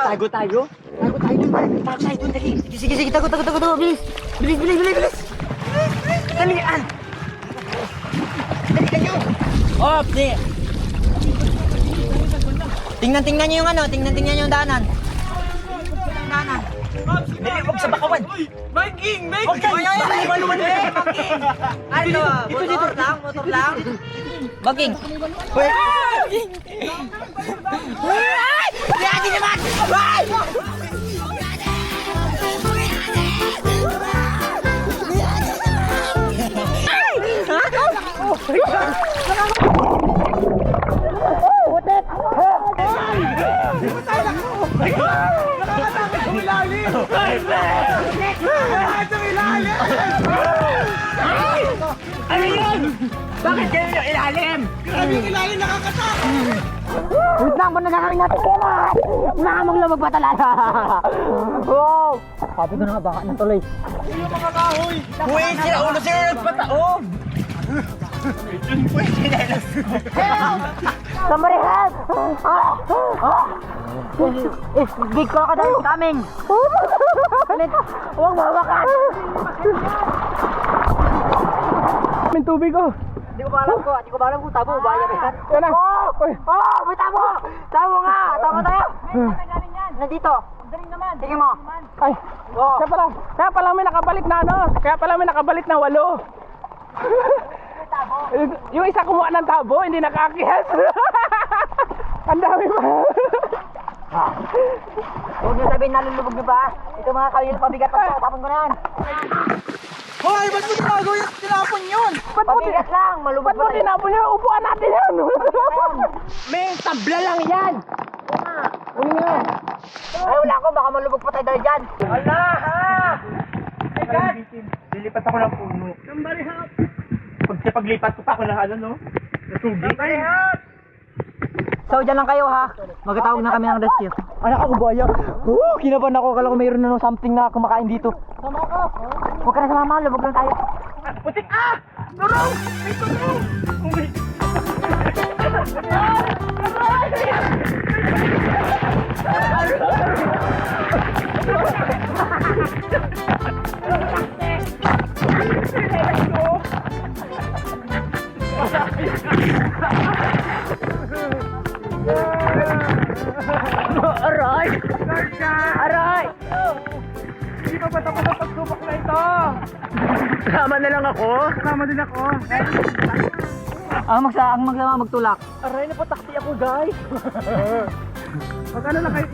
Tago tayo? Tago tayo dun, tago tayo dun, dali. Sige, tago, bilis. Bilis. Dalian. Dali kayo. Oh, di. Tingnan niyo yung ano, tingnan niyo yung daanan. Dali, huwag sa bakawan. Viking! Ay, maluman na. Ano? Motor lang. Baging. Uy. Ay! Yagi naman! Ay! Nakakatakot sa ilalim! Nakakatakot sa ilalim! Ano yun? Bakit kayo yung ilalim? Grabe yung ilalim, nakakatakot! Wait lang, muna gagawin natin kaya nakamang lumag pa talaga. Wow! Sabi ko na nga, baka natuloy. Sino mga kahoy? Uy, sila ulo sila nagpataob. Somebody help! Big crocodile coming! Huwag mawakan! May tubig ko! Hindi ko ba alam kung tabo o baya ba yan? Yan na! Oh! May tabo! Tabo nga! Tabo tayo! Nandito! Sige mo! Ay! Oh! Kaya pala may nakabalik na ano? Kaya pala may nakabalik na 8. Yung isa kumuha ng tabo, hindi nakaakyat. Ang dami pa. Huwag niyo sabihin nalulubog niyo ba? Ito mga kalil pabigat pa ito. Tapon ko na yan. Hoy, ba't mo ginagawa yung tinapon yun? Pabigat lang! Malubog Ba't mo pa tayo. tinapon yun? Upuan natin yan. May tabla lang yan! Ay, wala ko. Baka malubog pa tayo dahil dyan. Wala ha! Lilipat ako ng puno. Somebody help! Paglipat ko pa ako ng ano, no? Natubig. Somebody help! So, dyan lang kayo ha. Magkatawag na kami ng rescue. Anak ako, baya. Kinabahan ako. Kala ko mayroon na something na kumakain dito. Sama ka. Huwag ka na sumama. Lubog lang tayo. Putik! Ah! Turong! May turong! Oh my Aray! Aray! Hindi pa tapos ang pagsubok na ito! Sama na lang ako. Kasama din ako. Ang magsama magtulak. Aray, napatakti ako, guys! Pag ano lang kayo,